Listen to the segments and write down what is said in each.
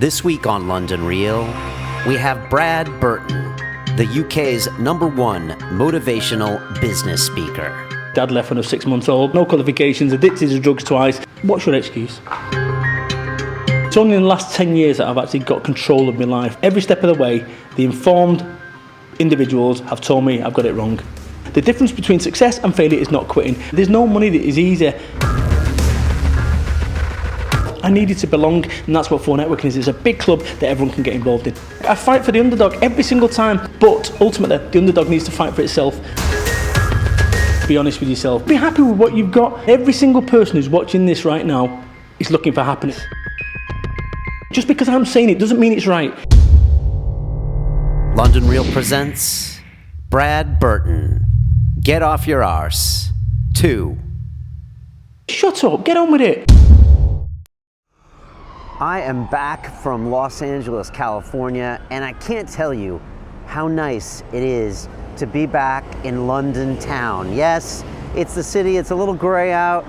This week on London Real, we have Brad Burton, the UK's #1 motivational business speaker. Dad left when I was 6 months old, no qualifications, addicted to drugs twice. What's your excuse? It's only in the last 10 years that I've actually got control of my life. Every step of the way, the informed individuals have told me I've got it wrong. The difference between success and failure is not quitting. There's no money that is easier. I needed to belong, and that's what 4Networking is. It's a big club that everyone can get involved in. I fight for the underdog every single time, but ultimately, the underdog needs to fight for itself. Be honest with yourself. Be happy with what you've got. Every single person who's watching this right now is looking for happiness. Just because I'm saying it doesn't mean it's right. London Real presents Brad Burton, Get Off Your Arse 2. Shut up, get on with it. I am back from Los Angeles, California, and I can't tell you how nice it is to be back in London town. Yes, it's the city, it's a little gray out.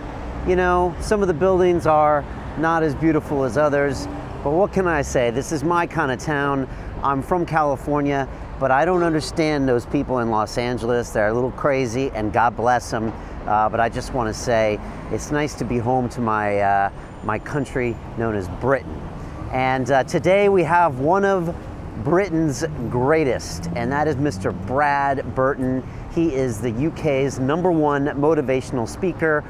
You know, some of the buildings are not as beautiful as others, but what can I say? This is my kind of town. I'm from California, but I don't understand those people in Los Angeles. They're a little crazy, and God bless them. But I just want to say it's nice to be home to my country known as Britain. And today we have one of Britain's greatest, and that is Mr. Brad Burton. He is the UK's #1 motivational speaker,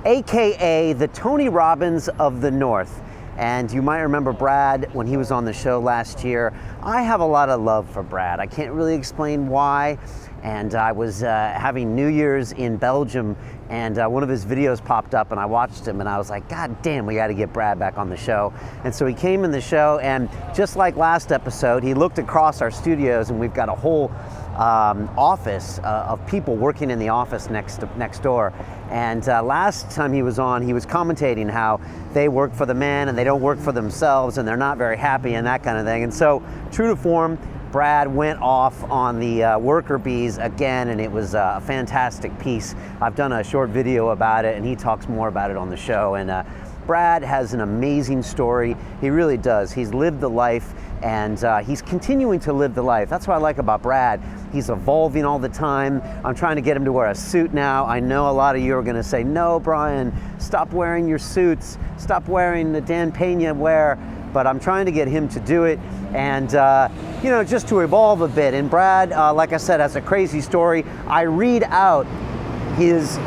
AKA the Tony Robbins of the North. And you might remember Brad when he was on the show last year. I have a lot of love for Brad. I can't really explain why. And I was having New Year's in Belgium, and one of his videos popped up, and I watched him, and I was like, God damn, we got to get Brad back on the show. And so he came in the show, and just like last episode, he looked across our studios, and we've got a whole office of people working in the office next door. And last time he was on, he was commentating how they work for the man and they don't work for themselves, and they're not very happy and that kind of thing. And so, true to form, Brad went off on the worker bees again, and it was a fantastic piece. I've done a short video about it, and he talks more about it on the show. And Brad has an amazing story. He really does. He's lived the life, and he's continuing to live the life. That's what I like about Brad. He's evolving all the time. I'm trying to get him to wear a suit now. I know a lot of you are going to say, no, Brian, stop wearing your suits. Stop wearing the Dan Pena wear. But I'm trying to get him to do it, and you know, just to evolve a bit. And Brad, like I said, has a crazy story. I read out his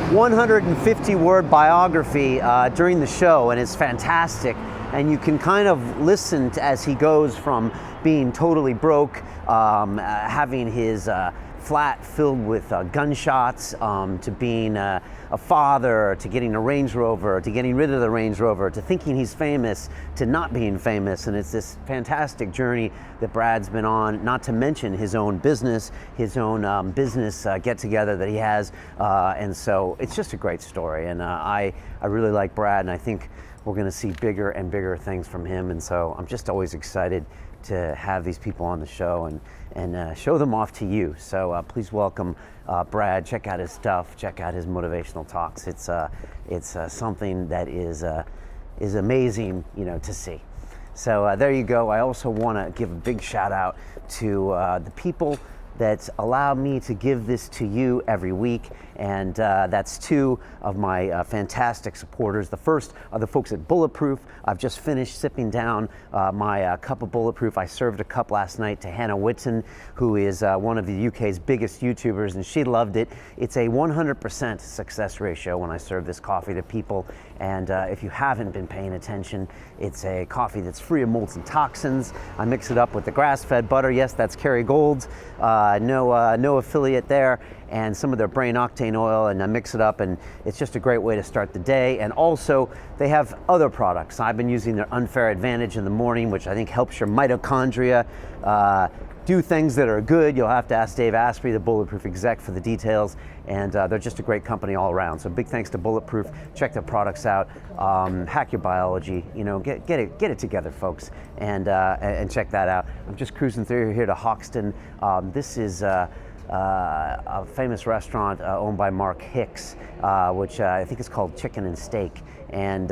150-word biography during the show, and it's fantastic. And you can kind of listen to as he goes from being totally broke, having his flat filled with gunshots, to being a father, to getting a Range Rover, to getting rid of the Range Rover, to thinking he's famous, to not being famous. And it's this fantastic journey that Brad's been on, not to mention his own business, business get-together that he has. And so it's just a great story. And I really like Brad, and I think we're going to see bigger and bigger things from him. And so I'm just always excited to have these people on the show and show them off to you. So please welcome Brad. Check out his stuff. Check out his motivational talks. It's something that is amazing, you know, to see. So there you go. I also want to give a big shout out to the people that allow me to give this to you every week, and that's two of my fantastic supporters. The first are the folks at Bulletproof. I've just finished sipping down my cup of Bulletproof. I served a cup last night to Hannah Whitson, who is one of the UK's biggest YouTubers, and she loved it. It's a 100% success ratio when I serve this coffee to people, and if you haven't been paying attention, it's a coffee that's free of molten toxins. I mix it up with the grass-fed butter. Yes, that's Kerrygold's. No affiliate there, and some of their brain octane oil, and I mix it up, and it's just a great way to start the day. And also, they have other products. I've been using their Unfair Advantage in the morning, which I think helps your mitochondria do things that are good. You'll have to ask Dave Asprey, the Bulletproof exec, for the details, and they're just a great company all around. So big thanks to Bulletproof. Check their products out. Hack your biology. You know, get it together, folks, and check that out. I'm just cruising through here to Hoxton. This is a famous restaurant owned by Mark Hicks, which I think is called Chicken and Steak. And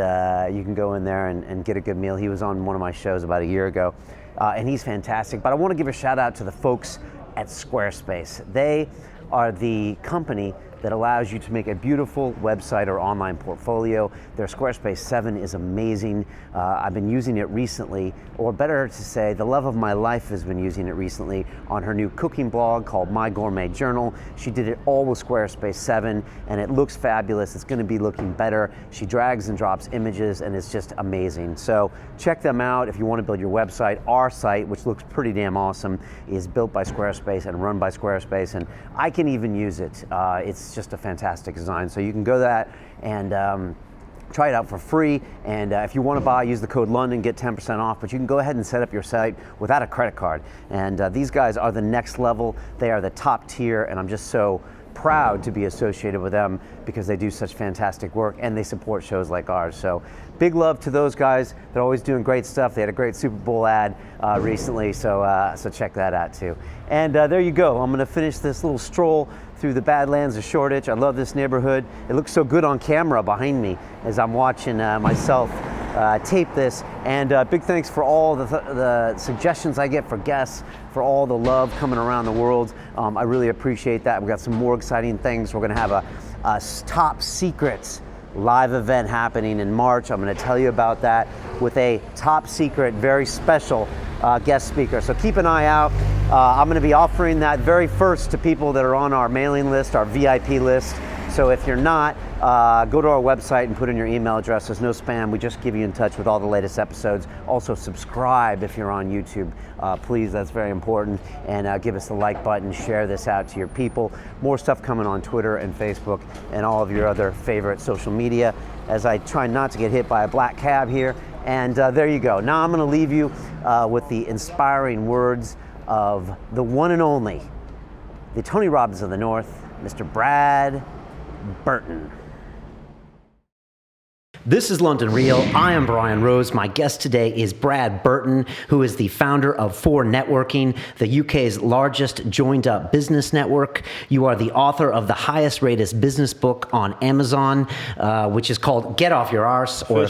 you can go in there and get a good meal. He was on one of my shows about a year ago, and he's fantastic. But I want to give a shout out to the folks at Squarespace. They are the company that allows you to make a beautiful website or online portfolio. Their Squarespace 7 is amazing. I've been using it recently, or better to say, the love of my life has been using it recently on her new cooking blog called My Gourmet Journal. She did it all with Squarespace 7, and it looks fabulous. It's gonna be looking better. She drags and drops images, and it's just amazing. So check them out if you wanna build your website. Our site, which looks pretty damn awesome, is built by Squarespace and run by Squarespace, and I can even use it. It's just a fantastic design. So you can go that and try it out for free. And if you want to buy, use the code London, get 10% off. But you can go ahead and set up your site without a credit card. And these guys are the next level. They are the top tier, and I'm just so proud to be associated with them because they do such fantastic work and they support shows like ours. So big love to those guys. They're always doing great stuff. They had a great Super Bowl ad recently, so check that out too. And there you go. I'm going to finish this little stroll through the Badlands of Shoreditch. I love this neighborhood. It looks so good on camera behind me as I'm watching myself tape this. And big thanks for all the suggestions I get for guests, for all the love coming around the world. I really appreciate that. We've got some more exciting things. We're gonna have a top secrets live event happening in March. I'm gonna tell you about that with a top secret, very special guest speaker. So keep an eye out. I'm gonna be offering that very first to people that are on our mailing list, our VIP list. So if you're not, go to our website and put in your email address. There's no spam. We just give you in touch with all the latest episodes. Also subscribe if you're on YouTube. Please, that's very important. And give us the like button, share this out to your people. More stuff coming on Twitter and Facebook and all of your other favorite social media as I try not to get hit by a black cab here. And there you go. Now I'm gonna leave you with the inspiring words of the one and only, the Tony Robbins of the North, Mr. Brad Burton. This is London Real. I am Brian Rose. My guest today is Brad Burton, who is the founder of 4 Networking, the UK's largest joined-up business network. You are the author of the highest-rated business book on Amazon, which is called Get Off Your Arse, or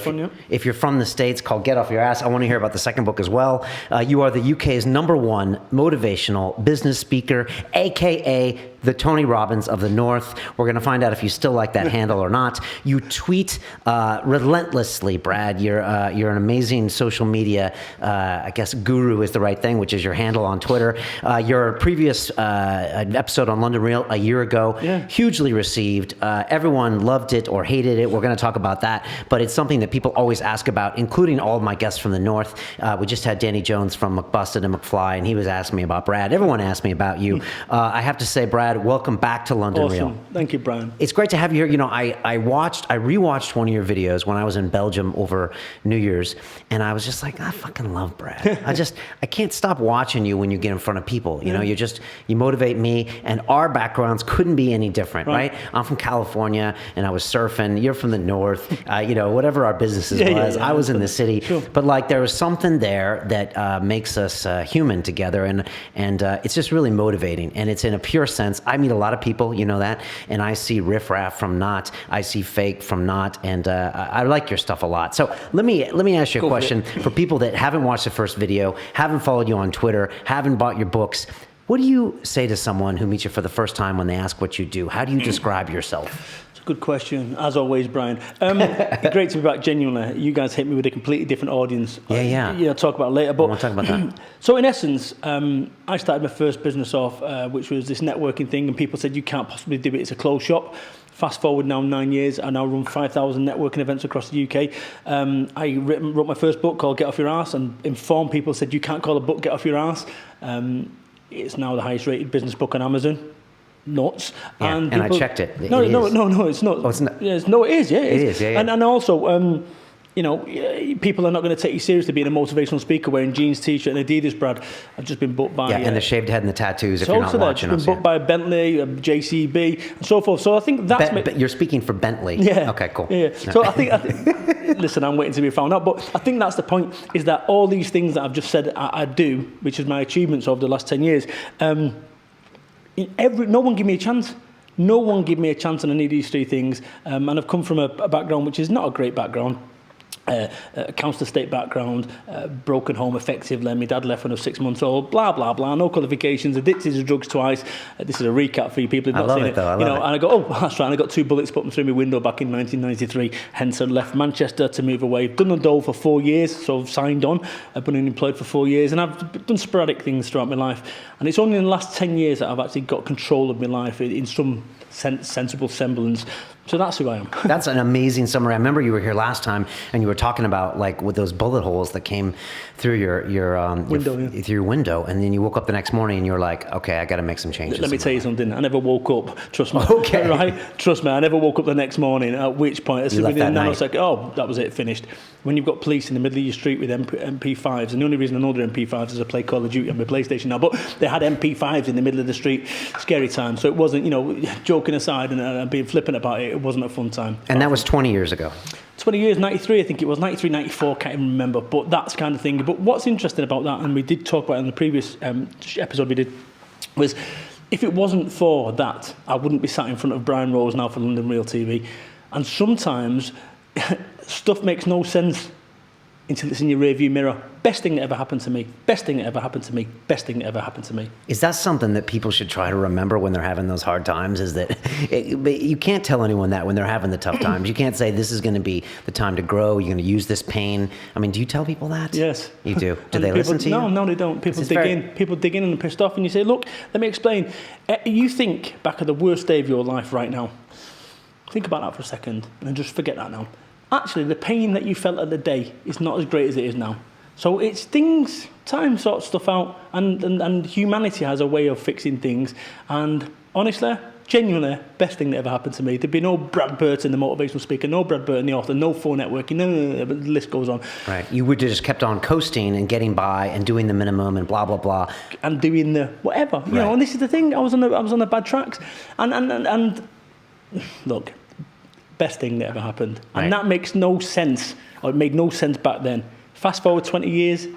if you're from the States, called Get Off Your Ass. I want to hear about the second book as well. You are the UK's #1 motivational business speaker, aka the Tony Robbins of the North. We're going to find out if you still like that handle or not. You tweet relentlessly, Brad. You're an amazing social media, I guess guru is the right thing, which is your handle on Twitter. Your previous episode on London Real a year ago, hugely received. Everyone loved it or hated it. We're going to talk about that, but it's something that people always ask about, including all of my guests from the North. We just had Danny Jones from McBusted and McFly, and he was asking me about Brad. Everyone asked me about you. I have to say, Brad, welcome back to London Real. Thank you, Brian. It's great to have you here. You know, I rewatched one of your videos when I was in Belgium over New Year's, and I was just like, I fucking love Brad. I can't stop watching you when you get in front of people. You know, you motivate me, and our backgrounds couldn't be any different, right? I'm from California, and I was surfing. You're from the North. You know, whatever our businesses was, I was in the city. Sure. But like, there was something there that makes us human together, and it's just really motivating, and it's in a pure sense. I meet a lot of people, you know that, and I see riffraff from not, I see fake from not, and I like your stuff a lot. So let me ask you a question for people that haven't watched the first video, haven't followed you on Twitter, haven't bought your books. What do you say to someone who meets you for the first time when they ask what you do? How do you describe yourself? It's a good question, as always, Brian. Great to be back, genuinely. You guys hit me with a completely different audience. Yeah. I'll talk about it later. But I want to talk about that. So in essence, I started my first business off, which was this networking thing, and people said, you can't possibly do it, it's a closed shop. Fast forward now 9 years, I now run 5,000 networking events across the UK. I wrote my first book called Get Off Your Arse, and informed people, said, you can't call a book Get Off Your Arse. It's now the highest rated business book on Amazon. Nuts. Yeah, and I checked it. No, it's not. Oh, it's not. Yes, no, it is. Yeah, it is. Yeah. And also, you know, people are not going to take you seriously being a motivational speaker wearing jeans, t-shirt, and Adidas, Brad. I've just been booked by... and the shaved head and the tattoos, if you're not watching us. I've been booked by Bentley, JCB, and so forth. So I think that's... You're speaking for Bentley. Yeah. Okay, cool. Yeah. So I think listen, I'm waiting to be found out, but I think that's the point, is that all these things that I've just said I do, which is my achievements over the last 10 years, no one gave me a chance. No one gave me a chance on any of these three things. And I've come from a background which is not a great background. Council estate background, broken home effectively. My dad left when I was 6 months old. Blah blah blah. No qualifications. Addicted to drugs twice. This is a recap for you people who've not seen it. Though, and I go, oh, that's right. And I got 2 bullets put through my window back in 1993. Hence, I left Manchester to move away. Done the dole for 4 years, so I've signed on. I've been unemployed for 4 years, and I've done sporadic things throughout my life. And it's only in the last 10 years that I've actually got control of my life in some sensible semblance. So that's who I am. That's an amazing summary. I remember you were here last time and you were talking about like with those bullet holes that came through your window, through your window, and then you woke up the next morning and you were like, okay, I got to make some changes. Let me tell you something. I never woke up. Trust me. Okay. Right? Trust me. I never woke up the next morning. At which point, I was like, oh, that was it. Finished. When you've got police in the middle of your street with MP5s, and the only reason I know they're MP5s is I play Call of Duty on my PlayStation now. But they had MP5s in the middle of the street. Scary time. So it wasn't, joking aside and being flippant about it. It wasn't a fun time. And that was 20 years ago. 20 years, 93, I think it was, 93, 94, can't even remember, but that's kind of thing. But what's interesting about that, and we did talk about it in the previous episode we did, was if it wasn't for that, I wouldn't be sat in front of Brian Rose now for London Real TV. And sometimes stuff makes no sense until it's in your rearview mirror. Best thing that ever happened to me. Best thing that ever happened to me. Best thing that ever happened to me. Is that something that people should try to remember when they're having those hard times? Is that you can't tell anyone that when they're having the tough times. You can't say this is going to be the time to grow. You're going to use this pain. I mean, do you tell people that? Yes. You do. Do they listen to you? No, they don't. People dig in and are pissed off, and you say, look, let me explain. You think back at the worst day of your life right now. Think about that for a second and just forget that now. Actually, the pain that you felt at the day is not as great as it is now. So it's things, time sorts stuff out, and humanity has a way of fixing things. And honestly, genuinely, best thing that ever happened to me. There'd be no Brad Burton, the motivational speaker, no Brad Burton, the author, no phone networking, no, but the list goes on. Right. You would have just kept on coasting and getting by and doing the minimum and blah, blah, blah. And doing the whatever, you know, and this is the thing, I was on the bad tracks. And look, best thing that ever happened. And that makes no sense, or it made no sense back then. Fast forward 20 years,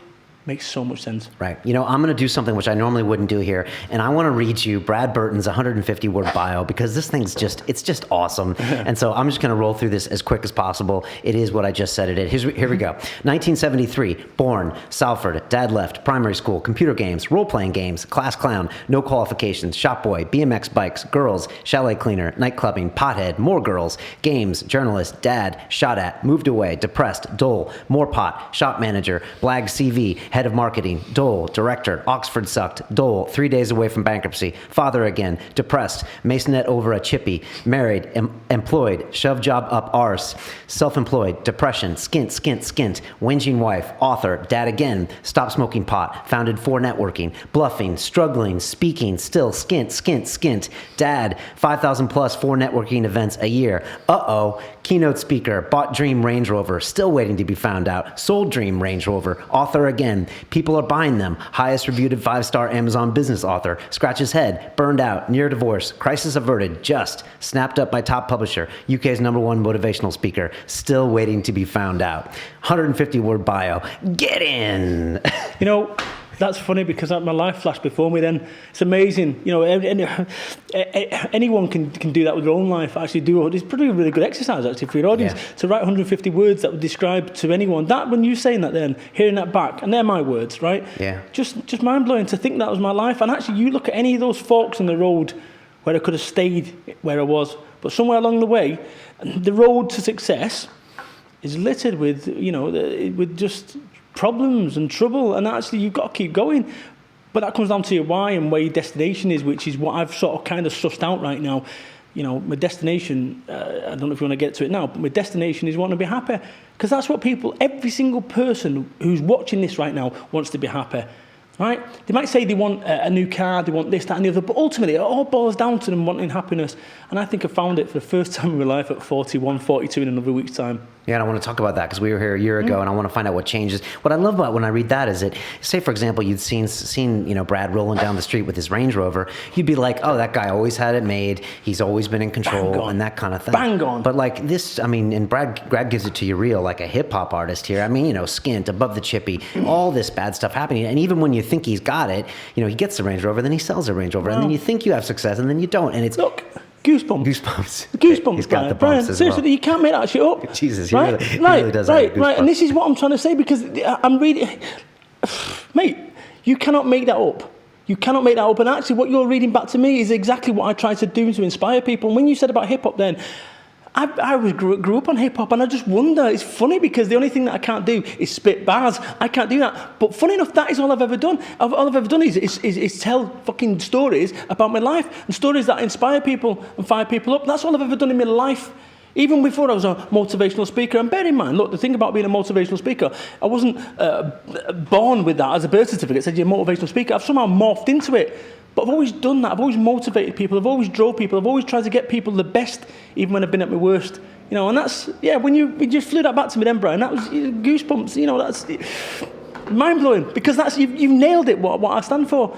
makes so much sense. Right. I'm going to do something which I normally wouldn't do here, and I want to read you Brad Burton's 150-word bio, because this thing's it's just awesome. And so I'm just going to roll through this as quick as possible. It is what I just said it is. Here we go. 1973, born, Salford, dad left, primary school, computer games, role-playing games, class clown, no qualifications, shop boy, BMX bikes, girls, chalet cleaner, night clubbing, pothead, more girls, games, journalist, dad, shot at, moved away, depressed, dole, more pot, shop manager, blag CV, head of marketing, dole, director, Oxford sucked, dole, 3 days away from bankruptcy, father again, depressed, masonette over a chippy, married, employed, shove job up arse, self-employed, depression, skint, whinging wife, author, dad again, stopped smoking pot, founded 4 networking, bluffing, struggling, speaking, still, skint, dad, 5,000 plus 4 networking events a year, keynote speaker, bought dream Range Rover, still waiting to be found out, sold dream Range Rover, author again, people are buying them, highest reviewed 5-star Amazon business author, scratches head, burned out, near divorce, crisis averted, just, snapped up by top publisher, UK's #1 motivational speaker, still waiting to be found out. 150-word bio. Get in! That's funny because my life flashed before me then. It's amazing. Anyone can do that with their own life. Actually it's pretty really good exercise actually for your audience to write 150 words that would describe to anyone. That when you're saying that then, hearing that back, and they're my words, right? Yeah. Just mind-blowing to think that was my life. And actually you look at any of those forks in the road where I could have stayed where I was, but somewhere along the way, the road to success is littered with, with just problems and trouble, and actually you've got to keep going. But that comes down to your why and where your destination is, which is what I've sort of kind of sussed out right now. My destination, I don't know if you want to get to it now, but my destination is wanting to be happy, because that's what every single person who's watching this right now wants to be happy. Right? They might say they want a new car, they want this, that and the other, but ultimately it all boils down to them wanting happiness. And I think I found it for the first time in my life at 41, 42 in another week's time. Yeah, and I want to talk about that because we were here a year ago, and I want to find out what changes. What I love about when I read that is that, say for example, you'd seen Brad rolling down the street with his Range Rover, you'd be like, oh, that guy always had it made, he's always been in control, and that kind of thing. Bang on. But like this, and Brad gives it to you real, like a hip hop artist here. Skint, above the chippy, all this bad stuff happening, and even when you think he's got it, he gets the Range Rover, then he sells the Range Rover, and then you think you have success, and then you don't, and it's... Look, goosebumps. Goosebumps. He's got the bumps as seriously, well. you can't make that shit up. Jesus, he right? really does have goosebumps. Right, and this is what I'm trying to say, because I'm reading... Mate, you cannot make that up. You cannot make that up. And actually, what you're reading back to me is exactly what I try to do to inspire people. And when you said about hip-hop then, I grew up on hip-hop, and I just wonder, it's funny because the only thing that I can't do is spit bars. I can't do that. But funny enough, that is all I've ever done. All I've ever done is tell fucking stories about my life, and stories that inspire people and fire people up. That's all I've ever done in my life. Even before I was a motivational speaker, and bear in mind, look, the thing about being a motivational speaker, I wasn't born with that as a birth certificate. It said you're a motivational speaker. I've somehow morphed into it. But I've always done that. I've always motivated people. I've always drove people. I've always tried to get people the best, even when I've been at my worst. And that's, when you just flew that back to me then, Brian, that was goosebumps. That's mind-blowing, because that's you've nailed it, what I stand for,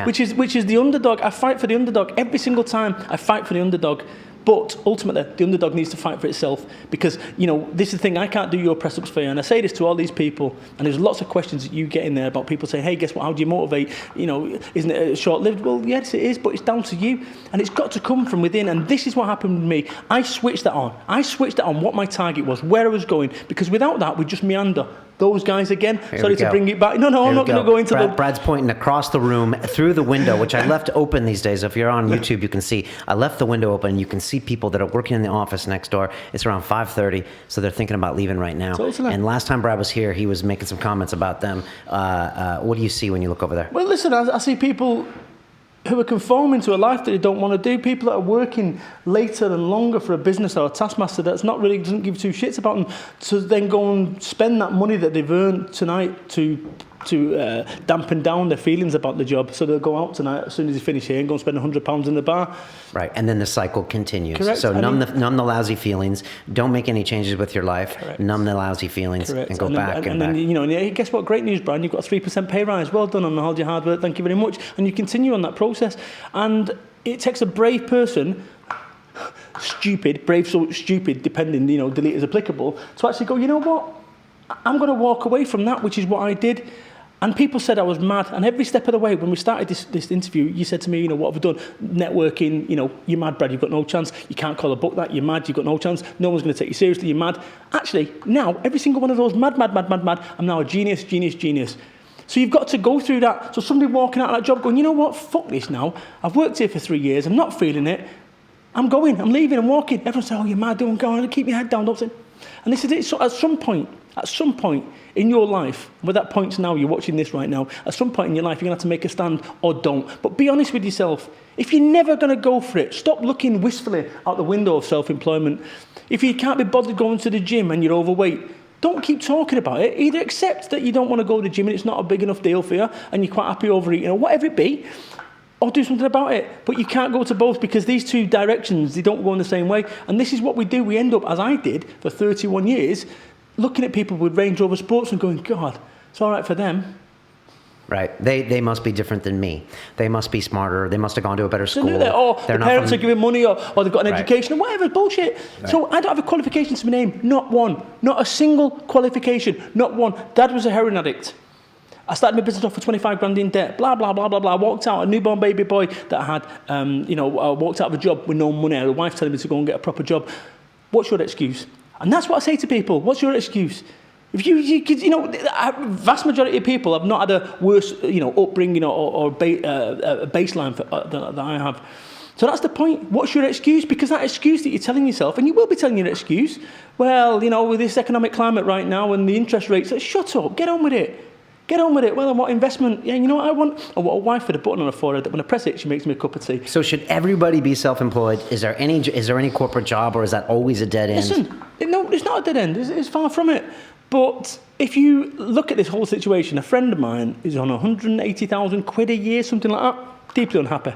which is the underdog. I fight for the underdog. Every single time I fight for the underdog. But ultimately, the underdog needs to fight for itself, because, this is the thing, I can't do your press-ups for you. And I say this to all these people, and there's lots of questions that you get in there about people saying, hey, guess what, how do you motivate? Isn't it short-lived? Well, yes, it is, but it's down to you. And it's got to come from within. And this is what happened with me. I switched that on. I switched that on what my target was, where I was going, because without that, we'd just meander. Those guys again. Sorry to bring it back. No, I'm not going to go into Brad's pointing across the room through the window, which I left open these days. If you're on YouTube, you can see I left the window open. You can see people that are working in the office next door. It's around 5:30, so they're thinking about leaving right now. Totally. And last time Brad was here, he was making some comments about them. What do you see when you look over there? Well, listen, I see people who are conforming to a life that they don't want to do, people that are working later and longer for a business or a taskmaster that's not really, doesn't give two shits about them, to then go and spend that money that they've earned tonight to dampen down their feelings about the job. So they'll go out tonight as soon as they finish here and go and spend £100 in the bar. Right, and then the cycle continues. Correct. So numb the lousy feelings. Don't make any changes with your life. Correct. Numb the lousy feelings. Correct. And go and back. Then, and guess what? Great news, Brian. You've got a 3% pay rise. Well done on all your hard work. Thank you very much. And you continue on that process. And it takes a brave person, brave, so stupid, depending, delete as applicable, to actually go, you know what? I'm going to walk away from that, which is what I did. And people said I was mad. And every step of the way, when we started this interview, you said to me, what have I done? Networking, you're mad, Brad, you've got no chance. You can't call a book that, you're mad, you've got no chance. No one's going to take you seriously, you're mad. Actually, now, every single one of those, mad, I'm now a genius. So you've got to go through that. So somebody walking out of that job going, you know what, fuck this now. I've worked here for 3 years, I'm not feeling it. I'm leaving, I'm walking. Everyone says, oh, you're mad, don't go on, keep your head down, don't say. And this is it. So at some point in your life, where that point's now, you're watching this right now, at some point in your life, you're going to have to make a stand or don't. But be honest with yourself. If you're never going to go for it, stop looking wistfully out the window of self-employment. If you can't be bothered going to the gym and you're overweight, don't keep talking about it. Either accept that you don't want to go to the gym and it's not a big enough deal for you and you're quite happy overeating or whatever it be, or do something about it. But you can't go to both, because these two directions, they don't go in the same way. And this is what we do. We end up, as I did for 31 years, looking at people with Range Rover Sports and going, God, it's all right for them. Right. They must be different than me. They must be smarter. They must have gone to a better school. Or the parents are giving money, or they've got an education, or whatever, bullshit. Right. So I don't have a qualification to my name. Not one. Not a single qualification. Not one. Dad was a heroin addict. I started my business off for 25 grand in debt, blah, blah, blah, blah, blah. I walked out, a newborn baby boy that I had, I walked out of a job with no money. I had a wife telling me to go and get a proper job. What's your excuse? And that's what I say to people. What's your excuse? If vast majority of people have not had a worse, upbringing or baseline than I have. So that's the point. What's your excuse? Because that excuse that you're telling yourself, and you will be telling your excuse, well, with this economic climate right now and the interest rates, shut up, get on with it. Get on with it. Well, I want investment. Yeah, you know what I want? I want a wife with a button on her forehead that when I press it, she makes me a cup of tea. So should everybody be self-employed? Is there any corporate job, or is that always a dead end? Listen, no, it's not a dead end. It's far from it. But if you look at this whole situation, a friend of mine is on 180,000 quid a year, something like that. Deeply unhappy.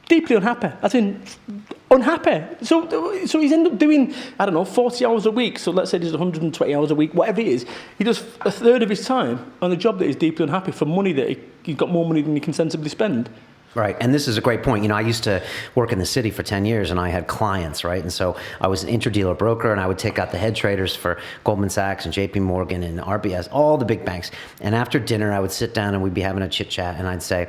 Deeply unhappy. As in, unhappy. So he's ended up doing, 40 hours a week. So let's say there's 120 hours a week, whatever it is. He does a third of his time on a job that he's deeply unhappy for money that he's got more money than he can sensibly spend. Right, and this is a great point. I used to work in the city for 10 years, and I had clients, right? And so I was an interdealer broker, and I would take out the head traders for Goldman Sachs and JP Morgan and RBS, all the big banks. And after dinner, I would sit down, and we'd be having a chit-chat, and I'd say,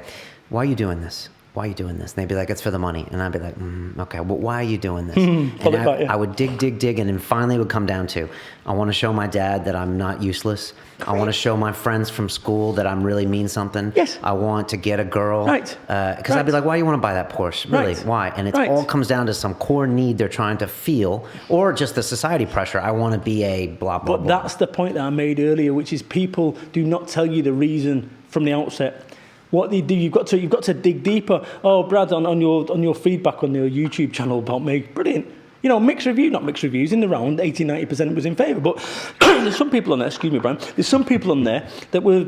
why are you doing this? Why are you doing this? And they'd be like, it's for the money. And I'd be like, okay, well, why are you doing this? And I would dig, and then finally it would come down to, I want to show my dad that I'm not useless. I want to show my friends from school that I'm really mean something. Yes. I want to get a girl. Right. Because I'd be like, why do you want to buy that Porsche? Really, why? And it all comes down to some core need they're trying to feel, or just the society pressure. I want to be a blah, blah, But blah. that's the point that I made earlier, which is people do not tell you the reason from the outset. What they do, you've got to dig deeper. Oh, Brad, on your feedback on your YouTube channel about me, brilliant. Mixed reviews in the round, 80-90% was in favour. But there's some people on there, excuse me, Brian, there's some people on there that were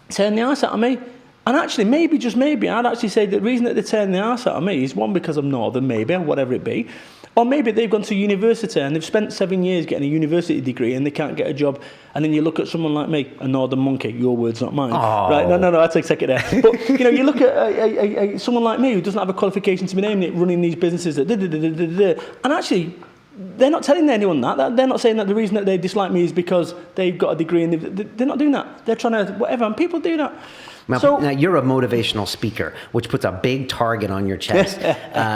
turning the arse out of me. And actually, maybe, just maybe, I'd actually say the reason that they're turning the arse out of me is one, because I'm Northern, maybe, or whatever it be. Or maybe they've gone to university and they've spent 7 years getting a university degree and they can't get a job. And then you look at someone like me, a Northern monkey, your words, not mine. Oh. Right? No, I take it there. But, you look at someone like me who doesn't have a qualification to be named it, running these businesses, and actually, they're not telling anyone that. They're not saying that the reason that they dislike me is because they've got a degree, and they're not doing that. They're trying to whatever, and people do that. Now, you're a motivational speaker, which puts a big target on your chest,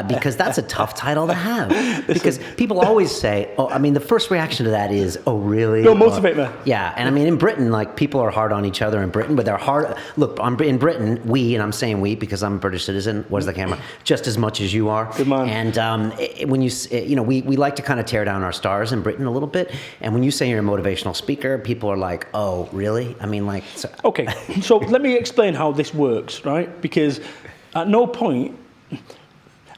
because that's a tough title to have. Because people always say, the first reaction to that is, oh, really? Don't motivate me. Yeah, and in Britain, people are hard on each other in Britain, but they're hard. Look, in Britain, and I'm saying we because I'm a British citizen, where's the camera? Just as much as you are. Good man. And when we like to kind of tear down our stars in Britain a little bit, and when you say you're a motivational speaker, people are like, oh, really? Okay, so let me explain how this works, right? Because at no point,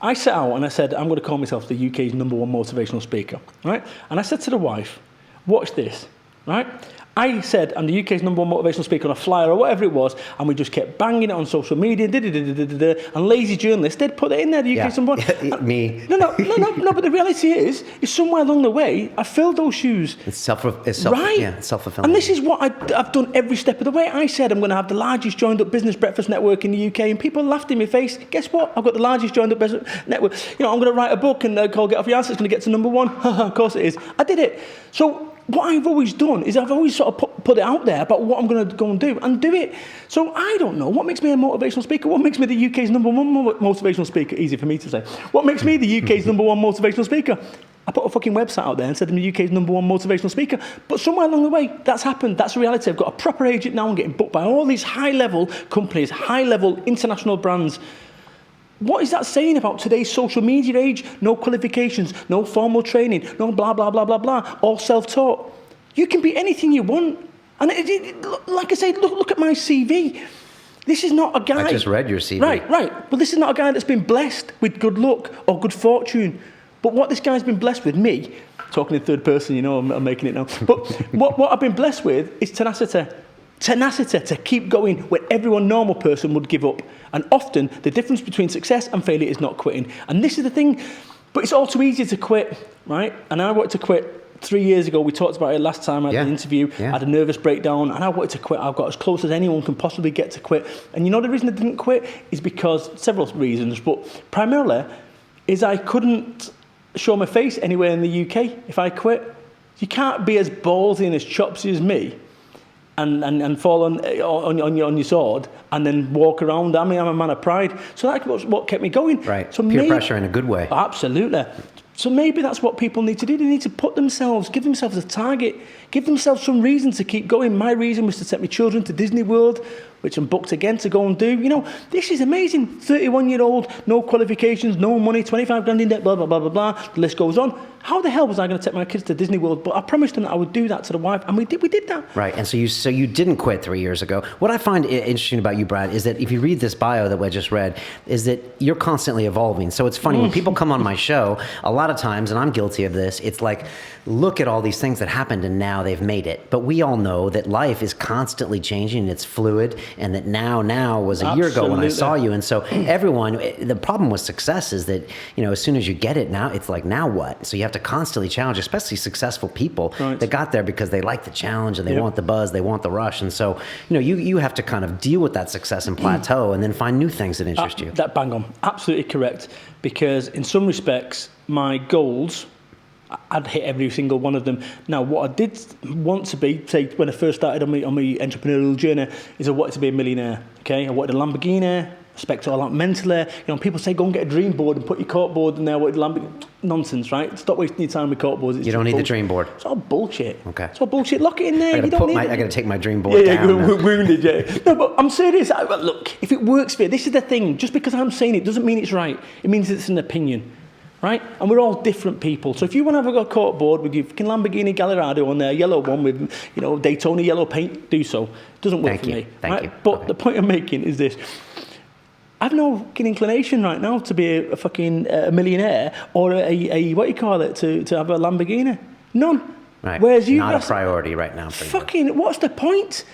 I set out and I said, I'm going to call myself the UK's #1 motivational speaker, right? And I said to the wife, watch this, right? I said, I'm the UK's #1 motivational speaker on a flyer or whatever it was, and we just kept banging it on social media, and lazy journalists, they'd put it in there, the UK's #1. Me. No, but the reality is somewhere along the way, I filled those shoes. It's self-fulfilling. And this is what I've done every step of the way. I said I'm going to have the largest joined-up business breakfast network in the UK, and people laughed in my face. Guess what? I've got the largest joined-up business network. I'm going to write a book and called Get Off Your Ass. It's going to get to #1. Of course it is. I did it. So what I've always done is I've always sort of put it out there about what I'm going to go and do it. So I don't know. What makes me a motivational speaker? What makes me the UK's #1 motivational speaker? Easy for me to say. What makes me the UK's #1 motivational speaker? I put a fucking website out there and said I'm the UK's #1 motivational speaker. But somewhere along the way, that's happened. That's a reality. I've got a proper agent now. I'm getting booked by all these high-level companies, high-level international brands. What is that saying about today's social media age? No qualifications, no formal training, no blah, blah, blah, blah, blah, all self-taught. You can be anything you want. And like I say, look at my CV. This is not a guy... I just read your CV. Right. Well, this is not a guy that's been blessed with good luck or good fortune. But what this guy's been blessed with, me, talking in third person, I'm making it now. But what I've been blessed with is tenacity. Tenacity to keep going when every normal person would give up. And often, the difference between success and failure is not quitting. And this is the thing, but it's all too easy to quit, right? And I wanted to quit 3 years ago. We talked about it last time I had the interview. I had a nervous breakdown, and I wanted to quit. I got as close as anyone can possibly get to quit. And the reason I didn't quit is because, several reasons, but primarily, is I couldn't show my face anywhere in the UK if I quit. You can't be as ballsy and as chopsy as me and fall on your sword and then walk around. I'm a man of pride. So that was what kept me going. Right. So peer pressure in a good way. Absolutely. So maybe that's what people need to do. They need to give themselves a target, give themselves some reason to keep going. My reason was to take my children to Disney World, which I'm booked again to go and do. This is amazing. 31-year-old, no qualifications, no money, 25 grand in debt, blah, blah, blah, blah, blah. The list goes on. How the hell was I going to take my kids to Disney World? But I promised them that I would do that to the wife, and we did that. Right, and so you didn't quit 3 years ago. What I find interesting about you, Brad, is that if you read this bio that we just read, is that you're constantly evolving. So it's funny, when people come on my show, a lot lot of times, and I'm guilty of this, it's like, look at all these things that happened and now they've made it. But we all know that life is constantly changing, it's fluid, and that now was a year ago when I saw you. And so everyone, the problem with success is that, as soon as you get it now, it's like, now what? So you have to constantly challenge, especially successful people that got there because they like the challenge and they want the buzz, they want the rush. And so, you have to kind of deal with that success and plateau and then find new things that interest you. That bang on. Absolutely correct. Because in some respects, my goals, I'd hit every single one of them. Now, what I did want to be, say, when I first started on my entrepreneurial journey, is I wanted to be a millionaire. Okay, I wanted a Lamborghini. Respect all that mentally. People say go and get a dream board and put your corkboard in there with Lamborghini. Nonsense, right? Stop wasting your time with corkboards. You don't need the dream board. It's all bullshit. Okay. It's all bullshit. Lock it in there. I got to take my dream board down. Wounded, yeah. No, but I'm serious. Look, if it works for you, this is the thing. Just because I'm saying it doesn't mean it's right. It means it's an opinion. Right? And we're all different people. So if you want to have a corkboard with your fucking Lamborghini Gallardo on there, yellow one with, Daytona yellow paint, do so. It doesn't work for me. Thank you. But the point I'm making is this. I've no fucking inclination right now to be a fucking millionaire or a what do you call it, to have a Lamborghini. None. Right. Whereas you not a priority right now for you. Fucking, what's the point?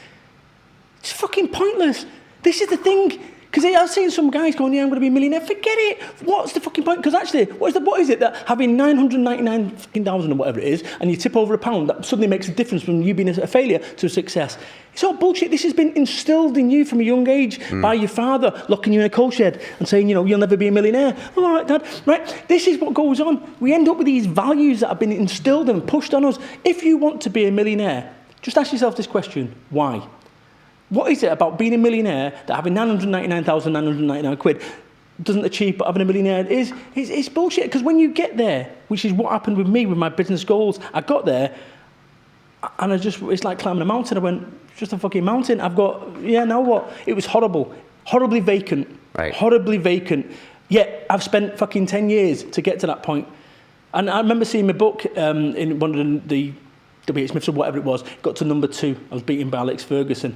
It's fucking pointless. This is the thing. Because I've seen some guys going, I'm going to be a millionaire. Forget it. What's the fucking point? Because actually, what is it that having 999,000 or whatever it is, and you tip over £1, that suddenly makes a difference from you being a failure to a success? It's all bullshit. This has been instilled in you from a young age by your father, locking you in a coal shed and saying, you'll never be a millionaire. Oh, all right, Dad. Right? This is what goes on. We end up with these values that have been instilled and pushed on us. If you want to be a millionaire, just ask yourself this question: why? What is it about being a millionaire that having 999,999 quid doesn't achieve, but having a millionaire is? It's bullshit. Because when you get there, which is what happened with me with my business goals, I got there and it's like climbing a mountain. I went, it's just a fucking mountain. Now what? It was horrible. Horribly vacant. Right. Horribly vacant. Yet I've spent fucking 10 years to get to that point. And I remember seeing my book in one of the W.H. Smiths or whatever it was, got to number 2. I was beaten by Alex Ferguson,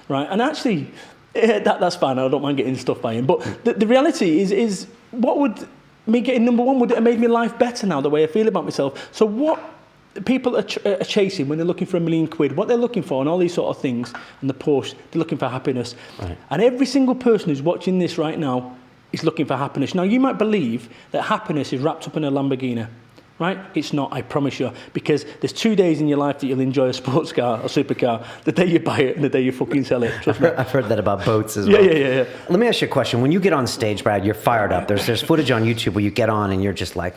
right? And actually, that's fine. I don't mind getting stuff by him. But the reality is what would me getting number 1, would it have made my life better now, the way I feel about myself? So what people are chasing when they're looking for £1 million, what they're looking for and all these sort of things, and the Porsche, they're looking for happiness. Right. And every single person who's watching this right now is looking for happiness. Now, you might believe that happiness is wrapped up in a Lamborghini. Right? It's not, I promise you, because there's 2 days in your life that you'll enjoy a sports car or supercar: the day you buy it and the day you fucking sell it. Trust me. I've heard that about boats as well. Yeah. Let me ask you a question. When you get on stage, Brad, you're fired up. There's footage on YouTube where you get on and you're just like,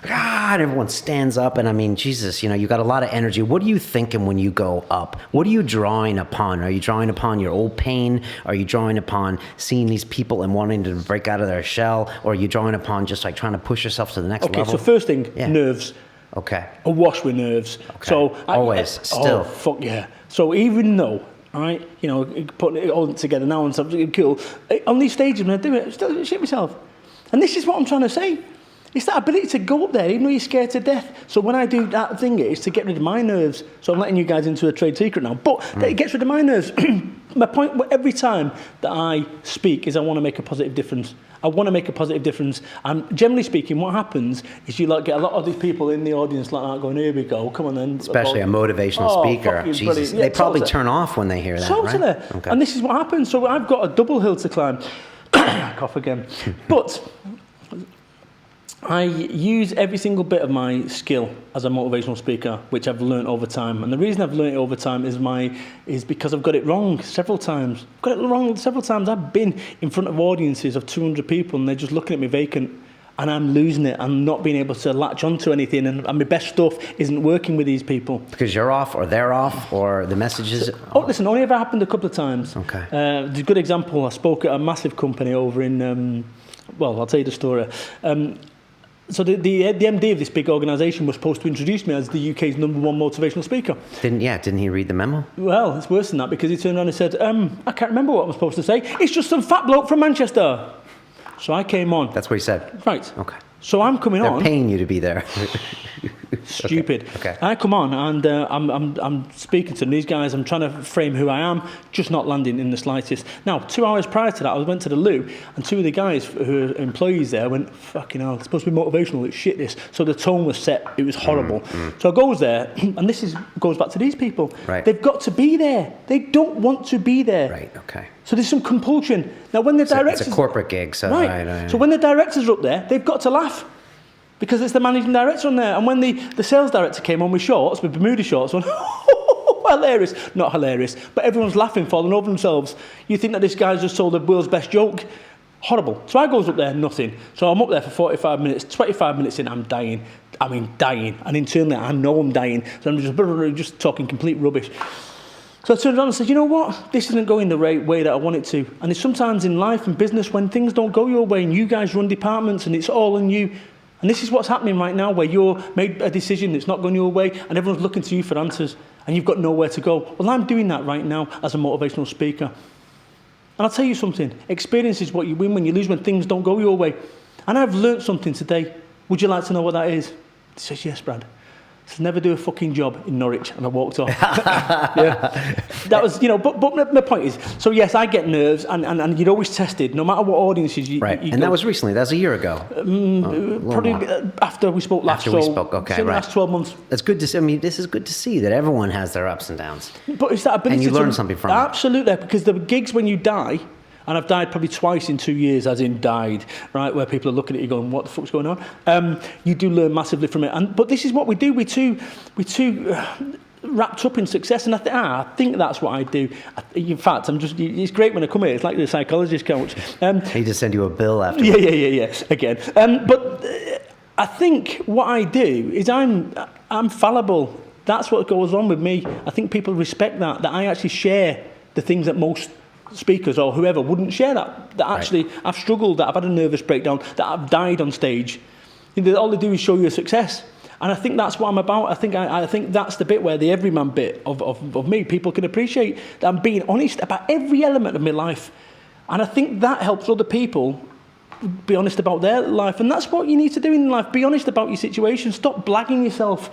and everyone stands up, and I mean, Jesus, you got a lot of energy. What are you thinking when you go up? What are you drawing upon? Are you drawing upon your old pain? Are you drawing upon seeing these people and wanting to break out of their shell? Or are you drawing upon just like trying to push yourself to the next level? Okay, so first thing, nerves. Okay. Awash with nerves. Okay. So still. Oh, fuck yeah. So even though, all right, putting it all together now and something cool, on these stages when I do it, I still shit myself. And this is what I'm trying to say. It's that ability to go up there, even though you're scared to death. So when I do that thing, it's to get rid of my nerves. So I'm letting you guys into a trade secret now. But it gets rid of my nerves. My point every time that I speak is I want to make a positive difference. I want to make a positive difference. And generally speaking, what happens is you get a lot of these people in the audience like that going, here we go, come on then. Especially a motivational speaker. Jesus, they probably turn off when they hear that, totally. Right? Okay. And this is what happens. So I've got a double hill to climb. Cough again. But I use every single bit of my skill as a motivational speaker, which I've learned over time. And the reason I've learned it over time is because I've got it wrong several times. I've been in front of audiences of 200 people and they're just looking at me vacant, and I'm losing it. I'm not being able to latch onto anything, and my best stuff isn't working with these people. Because you're off, or they're off, or the messages... listen, only ever happened a couple of times. Okay. There's a good example. I spoke at a massive company over in... I'll tell you the story. So the MD of this big organisation was supposed to introduce me as the UK's #1 motivational speaker. Didn't he read the memo? Well, it's worse than that, because he turned around and said, I can't remember what I'm supposed to say. It's just some fat bloke from Manchester. So I came on. That's what he said? Right. Okay. So I'm coming on. They're paying you to be there. Stupid. Okay. I come on and I'm speaking to them. These guys, I'm trying to frame who I am, just not landing in the slightest. Now, 2 hours prior to that, I went to the loo, and two of the guys who are employees there went, fucking hell, it's supposed to be motivational, it's shit this. So the tone was set, it was horrible. So I goes there, and goes back to these people. Right. They've got to be there. They don't want to be there. Right, okay. So there's some compulsion. Now, when the directors... It's a corporate gig, so... Right. So when the directors are up there, they've got to laugh. Because it's the managing director on there. And when the sales director came on with shorts, with Bermuda shorts, on, hilarious. Not hilarious, but everyone's laughing, falling over themselves. You think that this guy's just told the world's best joke? Horrible. So I goes up there, nothing. So I'm up there for 45 minutes, 25 minutes in, I'm dying. I mean, dying. And internally, I know I'm dying. So I'm just talking complete rubbish. So I turned around and said, you know what? This isn't going the right way that I want it to. And it's sometimes in life and business when things don't go your way and you guys run departments and it's all on you. And this is what's happening right now, where you're made a decision that's not going your way and everyone's looking to you for answers and you've got nowhere to go. Well, I'm doing that right now as a motivational speaker. And I'll tell you something. Experience is what you win when you lose, when things don't go your way. And I've learnt something today. Would you like to know what that is? He says, yes, Brad. To never do a fucking job in Norwich, and I walked off. Yeah, that was, but my point is, so yes, I get nerves, and you're always tested, no matter what audiences you. Right, you and that was recently. That was a year ago. Probably after we spoke last. After we spoke, okay, right. The last 12 months. That's good to see. I mean, this is good to see that everyone has their ups and downs. But it's that ability. And you learn something from it. Absolutely, because the gigs when you die. And I've died probably twice in 2 years, as in died, right? Where people are looking at you going, what the fuck's going on? You do learn massively from it. But this is what we do. We're too wrapped up in success. And I think that's what I do. In fact, it's great when I come here. It's like the psychologist coach. He just send you a bill after. Yeah, again. But I think what I do is I'm fallible. That's what goes on with me. I think people respect that I actually share the things that most speakers or whoever wouldn't share that actually right. I've struggled, that I've had a nervous breakdown, that I've died on stage. All they do is show you a success, and I think that's what I'm about. I think that's the bit where the everyman bit of me, people can appreciate that I'm being honest about every element of my life, and I think that helps other people be honest about their life. And that's what you need to do in life, be honest about your situation, stop blagging yourself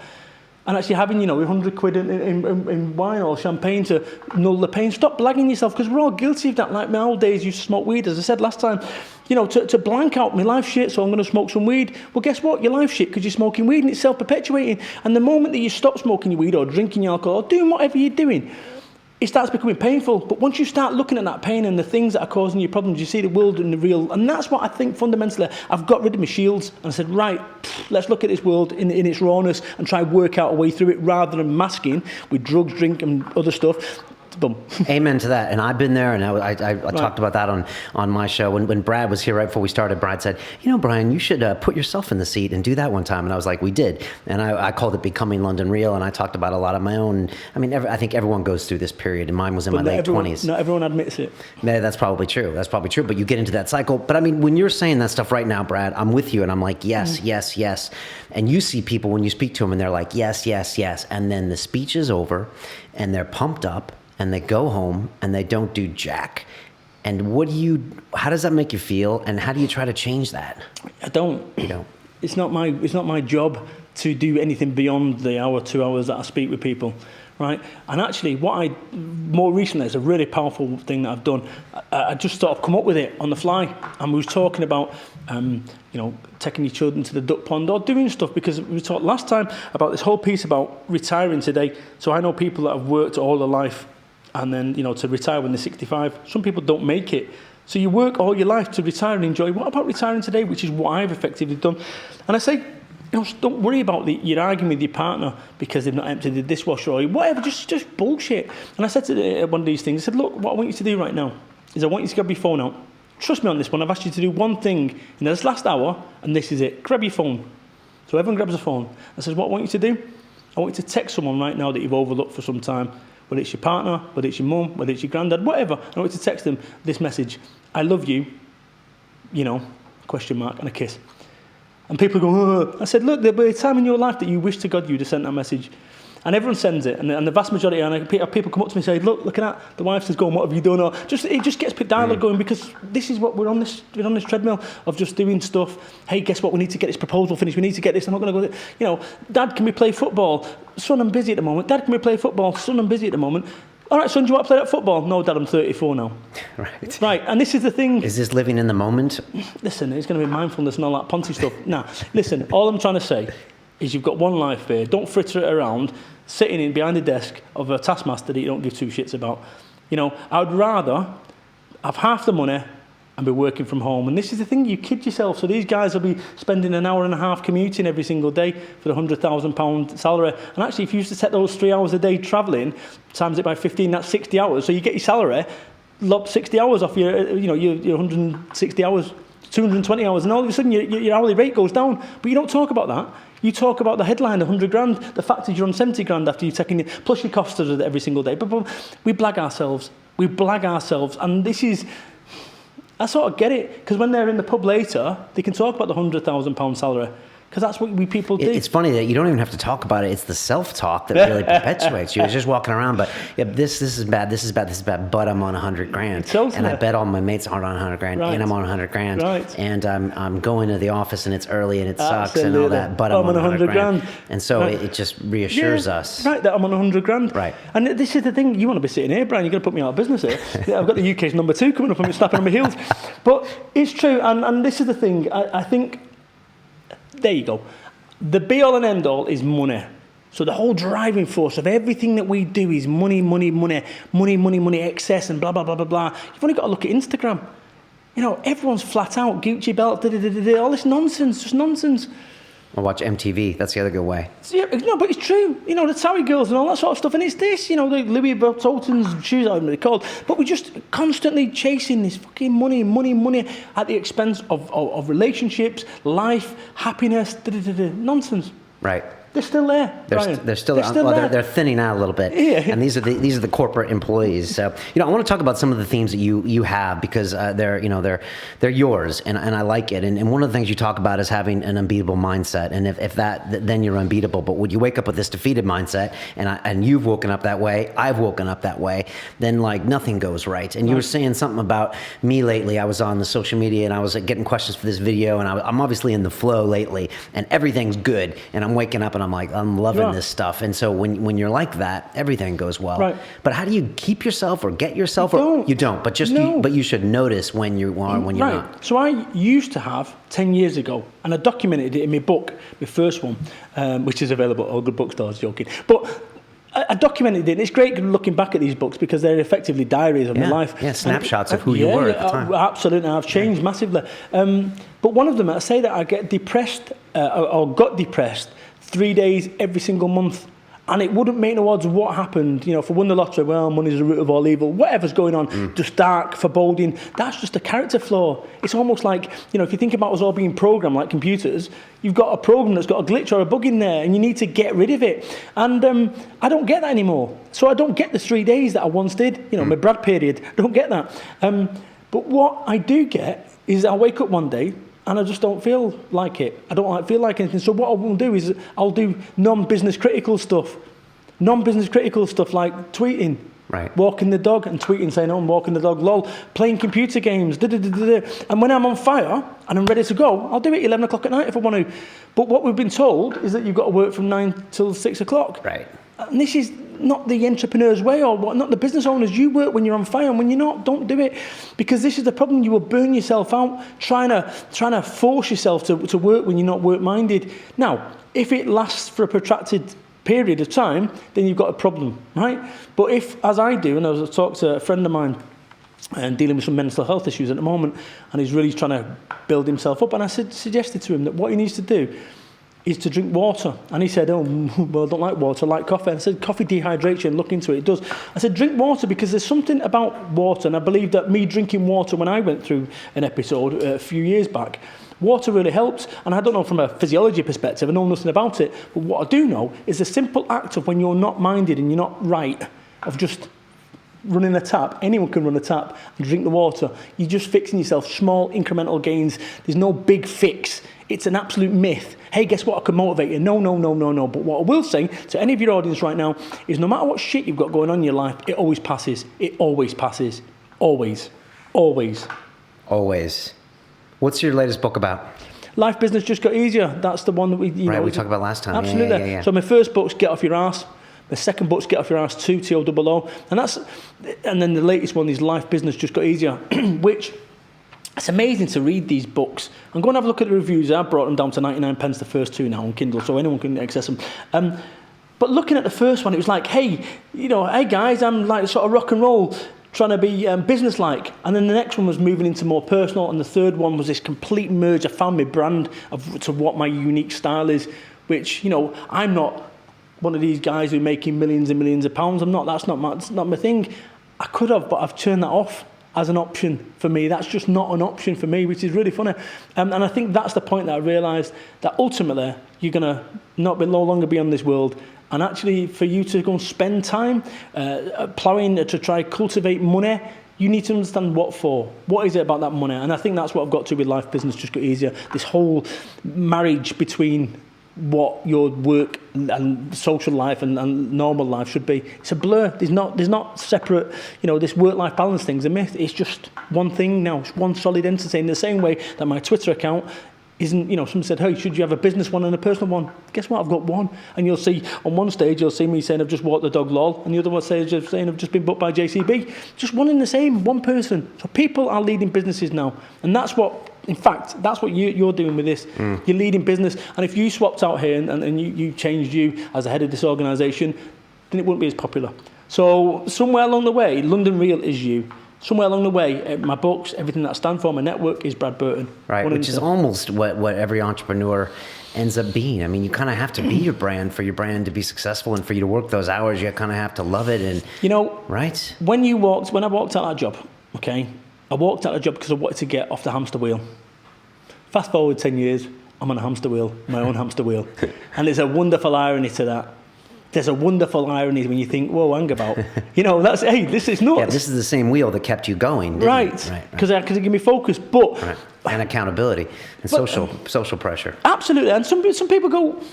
and actually having, £100 in wine or champagne to null the pain. Stop blagging yourself, because we're all guilty of that. Like my old days, used to smoke weed, as I said last time. To blank out my life shit, so I'm going to smoke some weed. Well, guess what? Your life shit, because you're smoking weed and it's self-perpetuating. And the moment that you stop smoking your weed or drinking your alcohol or doing whatever you're doing, it starts becoming painful. But once you start looking at that pain and the things that are causing you problems, you see the world in the real. And that's what I think fundamentally. I've got rid of my shields and I said, right, let's look at this world in its rawness and try and work out a way through it rather than masking with drugs, drink and other stuff. Boom. Amen to that. And I've been there, and I talked about that on my show. When Brad was here right before we started, Brad said, Brian, you should put yourself in the seat and do that one time. And I was like, we did. And I called it Becoming London Real, and I talked about a lot of my own. I mean, I think everyone goes through this period, and mine was in my late 20s. Not everyone admits it. Yeah, that's probably true. But you get into that cycle. But I mean, when you're saying that stuff right now, Brad, I'm with you, and I'm like, yes, yes, yes. And you see people when you speak to them, and they're like, yes, yes, yes. And then the speech is over, and they're pumped up, and they go home and they don't do jack. And how does that make you feel? And how do you try to change that? I don't. You don't. It's not my job to do anything beyond the hour, 2 hours that I speak with people, right? And actually, more recently is a really powerful thing that I've done. I just sort of come up with it on the fly, and we was talking about, taking your children to the duck pond or doing stuff, because we talked last time about this whole piece about retiring today. So I know people that have worked all their life, and then, to retire when they're 65. Some people don't make it. So you work all your life to retire and enjoy. What about retiring today, which is what I've effectively done? And I say, don't worry about you're arguing with your partner because they've not emptied the dishwasher or whatever, just bullshit. And I said to one of these things, I said, look, what I want you to do right now is I want you to grab your phone out. Trust me on this one, I've asked you to do one thing in this last hour, and this is it. Grab your phone. So everyone grabs a phone. I said, what I want you to do? I want you to text someone right now that you've overlooked for some time. Whether it's your partner, whether it's your mum, whether it's your granddad, whatever. I want you to text them this message. I love you, question mark, and a kiss. And people go, oh. I said, look, there'll be a time in your life that you wish to God you'd have sent that message. And everyone sends it, and the vast majority, and people come up to me and say, look at that, the wife says, go on, what have you done? Or it just gets dialogue going, because this is what we're on this treadmill of just doing stuff. Hey, guess what? We need to get this proposal finished. We need to get this. I'm not going to go. You know, Dad, can we play football? Son, I'm busy at the moment. Dad, can we play football? Son, I'm busy at the moment. All right, son, do you want to play that football? No, Dad, I'm 34 now. Right, and this is the thing. Is this living in the moment? Listen, it's going to be mindfulness and all that Ponzi stuff. Now, listen, all I'm trying to say is you've got one life here. Don't fritter it around, sitting in behind the desk of a taskmaster that you don't give two shits about. You know, I would rather have half the money and be working from home. And this is the thing, you kid yourself. So these guys will be spending an hour and a half commuting every single day for the £100,000 salary. And actually, if you used to take those 3 hours a day travelling, times it by 15, that's 60 hours. So you get your salary, lob 60 hours off your 160 hours, 220 hours, and all of a sudden your hourly rate goes down. But you don't talk about that. You talk about the headline, 100 grand. The fact is you're on 70 grand after you've taken it, plus your costs of it every single day. But we blag ourselves. And this is... I sort of get it, because when they're in the pub later, they can talk about the £100,000 salary, because that's what we people do. It's funny that you don't even have to talk about it. It's the self-talk that really perpetuates you. It's just walking around, but yeah, this is bad, but I'm on 100 grand. Totally. And I bet all my mates aren't on 100 grand, Right. and I'm on 100 grand. Right. And I'm going to the office, and it's early, and it sucks, and all that, but I'm on 100 grand. And so it just reassures us. Right, that I'm on 100 grand. Right. And this is the thing, you want to be sitting here, Brian, you're going to put me out of business here. Yeah, I've got the UK's number 2 coming up and snapping on my heels. But it's true, and this is the thing, I think, there you go. The be-all and end-all is money. So the whole driving force of everything that we do is money, excess and blah, blah, blah, blah, blah. You've only got to look at Instagram. You know, everyone's flat out, Gucci belt, all this nonsense, just nonsense. Or watch MTV. That's the other good way. Yeah, no, but it's true. You know, the Towie girls and all that sort of stuff. And it's this, you know, the Louis Vuitton's shoes, I don't know what they're called. But we're just constantly chasing this fucking money at the expense of relationships, life, happiness, nonsense. Right. They're still there, Brian. They're still there. They're thinning out a little bit. Yeah. And these are the corporate employees. So, you know, I want to talk about some of the themes that you have, because they're yours, and I like it. And one of the things you talk about is having an unbeatable mindset. And if that, then you're unbeatable. But when you wake up with this defeated mindset, and you've woken up that way, I've woken up that way, then like nothing goes right. And you were saying something about me lately. I was on the social media, and I was getting questions for this video, and I'm obviously in the flow lately, and everything's good, and I'm waking up and I'm loving this stuff. And so when you're like that, everything goes well. Right. But how do you keep yourself or get yourself? You don't. But you should notice when you are, when you're not. So I used to have 10 years ago, and I documented it in my book, my first one, which is available at all good bookstores, joking. But I documented it, and it's great looking back at these books, because they're effectively diaries of my life. Yeah, snapshots of who you were at the time. Absolutely, I've changed massively. But one of them, I say that I get depressed, or got depressed 3 days every single month. And it wouldn't make no odds of what happened. You know, if I won the lottery, well, money's the root of all evil. Whatever's going on, just dark, foreboding. That's just a character flaw. It's almost like, you know, if you think about us all being programmed like computers, you've got a program that's got a glitch or a bug in there, and you need to get rid of it. And I don't get that anymore. So I don't get the 3 days that I once did. You know, my Brad period. I don't get that. But what I do get is I wake up one day, and I just don't feel like it. I don't feel like anything. So what I will do is I'll do non-business critical stuff. Non-business critical stuff like tweeting. Right. Walking the dog and tweeting saying, oh, I'm walking the dog, lol. Playing computer games. And when I'm on fire and I'm ready to go, I'll do it 11 o'clock at night if I want to. But what we've been told is that you've got to work from 9 till 6 o'clock. Right. And this is not the entrepreneur's way, or not the business owners. You work when you're on fire, and when you're not, don't do it. Because this is the problem. You will burn yourself out trying to force yourself to work when you're not work-minded. Now, if it lasts for a protracted period of time, then you've got a problem, right? But if, as I do, and I was talking to a friend of mine and dealing with some mental health issues at the moment, and he's really trying to build himself up, and I suggested to him that what he needs to do is to drink water. And he said, oh, well, I don't like water, I like coffee. And I said, coffee dehydrates you, and look into it, it does. I said, drink water, because there's something about water, and I believe that me drinking water when I went through an episode a few years back, water really helps. And I don't know from a physiology perspective, I know nothing about it, but what I do know is the simple act of when you're not minded and you're not right, of just running a tap. Anyone can run a tap and drink the water. You're just fixing yourself, small incremental gains. There's no big fix. It's an absolute myth. Hey, guess what? I can motivate you. No. But what I will say to any of your audience right now is no matter what shit you've got going on in your life, it always passes. It always passes. Always. Always. Always. What's your latest book about? Life Business Just Got Easier. That's the one that we talked about last time. Absolutely. Yeah. So my first book's Get Off Your Arse. The second book's Get Off Your Arse 2, TOOO. And then the latest one is Life Business Just Got Easier, which it's amazing to read these books. And go and have a look at the reviews. I brought them down to 99 pence, the first two now on Kindle, so anyone can access them. But looking at the first one, it was like, hey guys, I'm like sort of rock and roll, trying to be business-like. And then the next one was moving into more personal, and the third one was this complete merge. I found my brand to what my unique style is, which, I'm not one of these guys who are making millions and millions of pounds. I'm not. That's not my thing. I could have, but I've turned that off as an option for me. That's just not an option for me, which is really funny. And I think that's the point that I realised, that ultimately you're going to no longer be on this world. And actually, for you to go and spend time ploughing to try cultivate money, you need to understand what for. What is it about that money? And I think that's what I've got to with Life Business Just Got Easier. This whole marriage between what your work and social life and normal life should be. It's a blur. There's not separate, this work-life balance thing's a myth. It's just one thing now. It's one solid entity. In the same way that my Twitter account isn't, someone said, hey, should you have a business one and a personal one? Guess what? I've got one. And you'll see, on one stage, you'll see me saying I've just walked the dog, lol. And the other one saying I've just been booked by JCB. Just one in the same, one person. So people are leading businesses now. And that's what you're doing with this. You're leading business. And if you swapped out here and you changed you as the head of this organisation, then it wouldn't be as popular. So somewhere along the way, London Real is you. Somewhere along the way, my books, everything that I stand for, my network is Brad Burton. Right, which is almost what every entrepreneur ends up being. I mean, you kind of have to be your brand for your brand to be successful, and for you to work those hours, you kind of have to love it. And right? When I walked out that job, okay, I walked out the job because I wanted to get off the hamster wheel. Fast forward 10 years, I'm on a hamster wheel, my own hamster wheel. And there's a wonderful irony to that. There's a wonderful irony when you think, whoa, hang about. This is nuts. Yeah, this is the same wheel that kept you going, right? Because it gave me focus, but... Right. And accountability and social pressure. Absolutely. And some people go...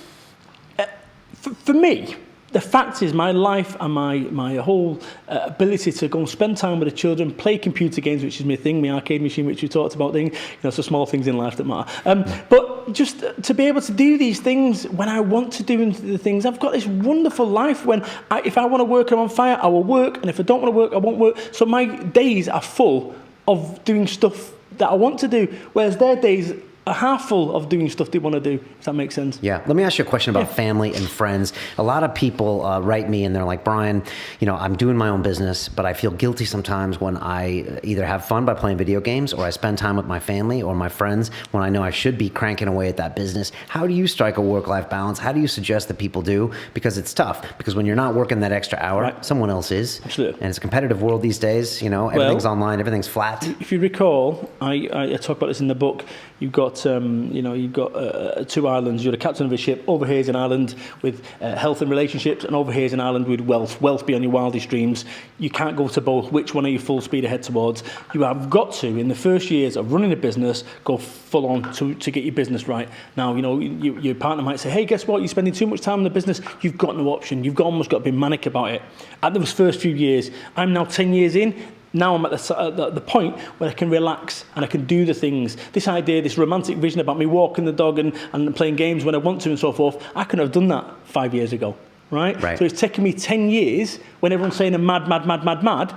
For me, the fact is my life and my whole ability to go and spend time with the children, play computer games, which is my thing, my arcade machine, which we talked about, so small things in life that matter. But just to be able to do these things when I want to do the things, I've got this wonderful life when if I want to work, I'm on fire, I will work. And if I don't want to work, I won't work. So my days are full of doing stuff that I want to do, whereas their days are half full of doing stuff they want to do, if that makes sense. Yeah. Let me ask you a question about family and friends. A lot of people write me and they're like, Brian, I'm doing my own business, but I feel guilty sometimes when I either have fun by playing video games or I spend time with my family or my friends when I know I should be cranking away at that business. How do you strike a work-life balance? How do you suggest that people do? Because it's tough. Because when you're not working that extra hour, right, someone else is. Absolutely. And it's a competitive world these days. Everything's online, everything's flat. If you recall, I talk about this in the book. You've got two islands. You're the captain of a ship. Over here is an island with health and relationships, and over here is an island with wealth. Wealth beyond your wildest dreams. You can't go to both. Which one are you full speed ahead towards? You have got to, in the first years of running a business, go full on to get your business right. Now, your partner might say, hey, guess what? You're spending too much time in the business. You've got no option. You've almost got to be manic about it. At those first few years, I'm now 10 years in. Now I'm at the point where I can relax and I can do the things. This idea, this romantic vision about me walking the dog and playing games when I want to and so forth, I couldn't have done that 5 years ago, right? So it's taken me 10 years when everyone's saying I'm mad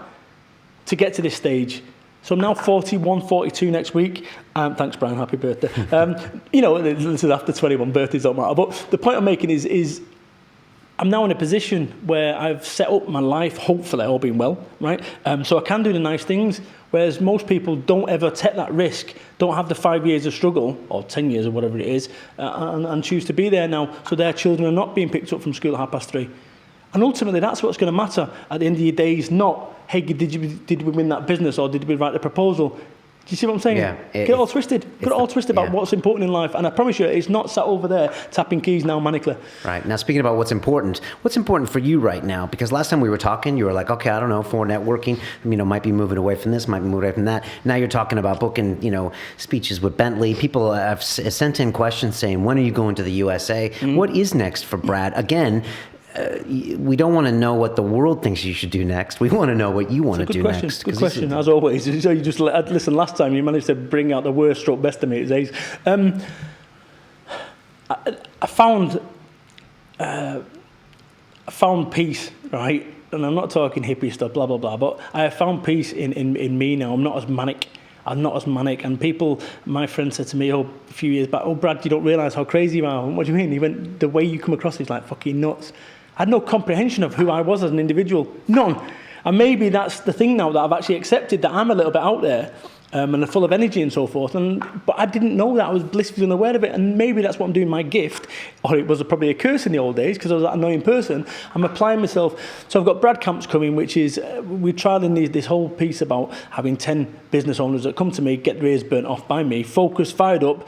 to get to this stage. So I'm now 41, 42 next week. Thanks, Brian. Happy birthday. This is after 21 birthdays, don't matter. But the point I'm making is I'm now in a position where I've set up my life, hopefully, all being well, right? So I can do the nice things, whereas most people don't ever take that risk, don't have the 5 years of struggle, or 10 years or whatever it is, and choose to be there now, so their children are not being picked up from school at 3:30. And ultimately, that's what's going to matter at the end of your days, not, hey, did we win that business, or did we write the proposal? Do you see what I'm saying? Yeah, Get it all twisted. Get it all twisted about what's important in life. And I promise you, it's not sat over there tapping keys now manically. Right. Now, speaking about what's important for you right now? Because last time we were talking, you were like, okay, I don't know, for networking, might be moving away from this, might be moving away from that. Now you're talking about booking, speeches with Bentley. People have sent in questions saying, when are you going to the USA? What is next for Brad? Again, we don't want to know what the world thinks you should do next. We want to know what you want to do next. Good question, as always. So you just listen. Last time you managed to bring out the worst stroke best of me. It's Ace. I found peace, right? And I'm not talking hippie stuff, blah blah blah. But I have found peace in me now. I'm not as manic. And people, my friend said to me a few years back, "Oh, Brad, you don't realise how crazy you are." What do you mean? He went, the way you come across is like fucking nuts. I had no comprehension of who I was as an individual. None. And maybe that's the thing now, that I've actually accepted that I'm a little bit out there and full of energy and so forth. But I didn't know that. I was blissfully unaware of it. And maybe that's what I'm doing, my gift. Or it was probably a curse in the old days because I was that annoying person. I'm applying myself. So I've got Brad Camps coming, which is, we're trialing this whole piece about having 10 business owners that come to me, get their ears burnt off by me, focused, fired up,